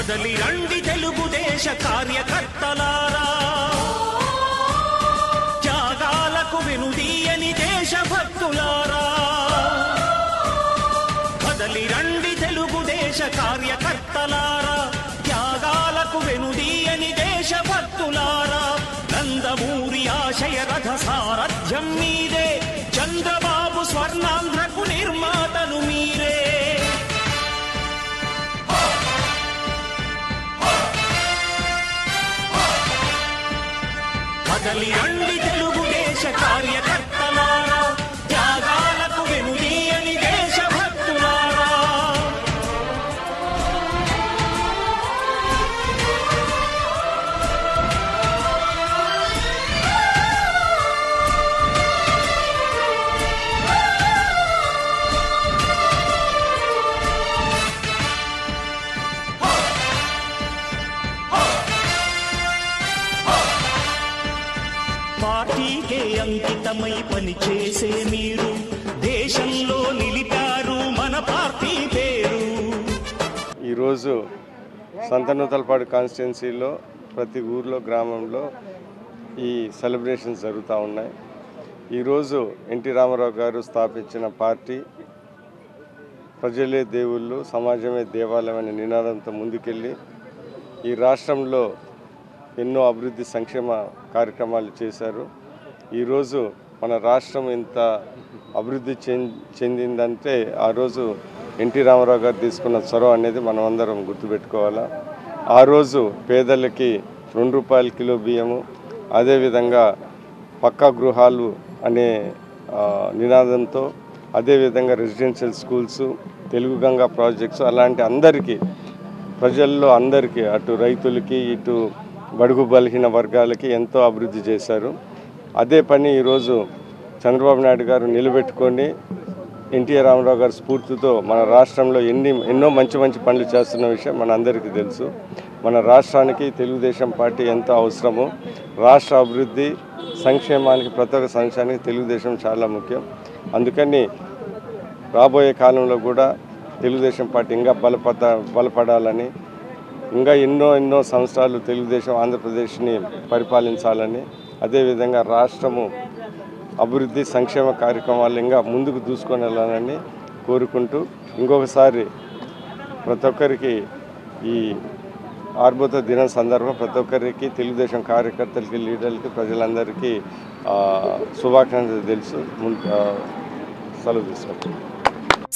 కదలి రండి తెలుగుదేశ కార్యకర్తలారా, త్యాగాలకు వెనుదీయని దేశభక్తులారా. కదలి రండి తెలుగుదేశ కార్యకర్తలారా, త్యాగాలకు వెనుదీయని దేశభక్తులారా. నందమూరి ఆశయ రథ సారథ్యం మీదే, చంద్రబాబు స్వర్ణాంధ్రకు నిర్మాతలు మీరే. కదలి రండి తెలుగుదేశ కార్యకర్తలారా, త్యాగాలకు వెనుదీయని దేశభక్తులారా. పార్టీకే అంకితమై పనిచేసే మీరు దేశంలో నిలిపారు మన పార్టీ పేరు. ఈరోజు సంతనూతలపాడు కాన్స్టిట్యున్సీలో ప్రతి ఊర్లో గ్రామంలో ఈ సెలబ్రేషన్స్ జరుగుతూ ఉన్నాయి. ఈరోజు ఎన్టీ రామారావు గారు స్థాపించిన పార్టీ ప్రజలే దేవుళ్ళు, సమాజమే దేవాలయం అనే నినాదంతో ముందుకెళ్ళి ఈ రాష్ట్రంలో ఎన్నో అభివృద్ధి సంక్షేమ కార్యక్రమాలు చేశారు. ఈరోజు మన రాష్ట్రం ఇంత అభివృద్ధి చెందిందంటే ఆ రోజు ఎన్టీ రామారావు గారు తీసుకున్న చొరవ అనేది మనం అందరం గుర్తుపెట్టుకోవాలా. ఆ రోజు పేదలకి ₹2 కిలో బియ్యము, అదేవిధంగా పక్కా గృహాలు అనే నినాదంతో, అదేవిధంగా residential schools, Telugu Ganga projects, అలాంటి అందరికీ ప్రజల్లో అందరికీ అటు రైతులకి ఇటు బడుగు బలహీన వర్గాలకి ఎంతో అభివృద్ధి చేశారు. అదే పని ఈరోజు చంద్రబాబు నాయుడు గారు నిలబెట్టుకొని ఎన్టీఆర్ రామారావు గారి స్ఫూర్తితో మన రాష్ట్రంలో ఎన్నో మంచి మంచి పనులు చేస్తున్న విషయం మన అందరికీ తెలుసు. మన రాష్ట్రానికి తెలుగుదేశం పార్టీ ఎంతో అవసరము. రాష్ట్ర అభివృద్ధి సంక్షేమానికి, ప్రతి ఒక్క సంక్షేమానికి తెలుగుదేశం చాలా ముఖ్యం. అందుకని రాబోయే కాలంలో కూడా తెలుగుదేశం పార్టీ ఇంకా బలపడాలని, ఇంకా ఎన్నో సంవత్సరాలు తెలుగుదేశం ఆంధ్రప్రదేశ్ని పరిపాలించాలని, అదేవిధంగా రాష్ట్రము అభివృద్ధి సంక్షేమ కార్యక్రమాలు ఇంకా ముందుకు దూసుకొని వెళ్ళాలని కోరుకుంటూ, ఇంకొకసారి ప్రతి ఒక్కరికి ఈ ఆర్భూత దినం సందర్భం ప్రతి ఒక్కరికి, తెలుగుదేశం కార్యకర్తలకి, లీడర్లకి, ప్రజలందరికీ శుభాకాంక్షలు తెలుసు. సెలవు తీసుకుంటాం.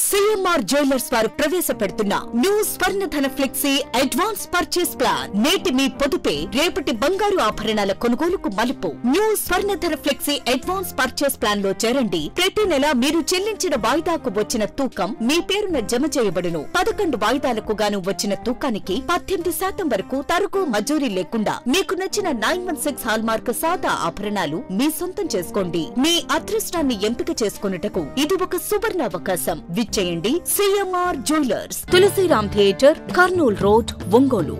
సిఎంఆర్ జ్యువెలర్స్ వారు ప్రవేశపెడుతున్న new Swarnadhana flexi advance purchase plan. నేటి మీ పొదుపే రేపటి బంగారు ఆభరణాల కొనుగోలుకు మలుపు. New Swarnadhana flexi advance purchase plan లో చేరండి. ప్రతి నెల మీరు చెల్లించిన వాయిదాకు వచ్చిన తూకం మీ పేరున జమ చేయబడును. 11 వాయిదాలకు గాను వచ్చిన తూకానికి 18% వరకు తరుగు మజూరీ లేకుండా మీకు నచ్చిన 916 హాల్మార్క్ సాదా ఆభరణాలు మీ సొంతం చేసుకోండి. మీ అదృష్టాన్ని ఎంపిక చేసుకొనుటకు ఇది ఒక సువర్ణ అవకాశం. చేయండి. CMR jewellers, Tulsiram theatre, Kurnool road, Ongole.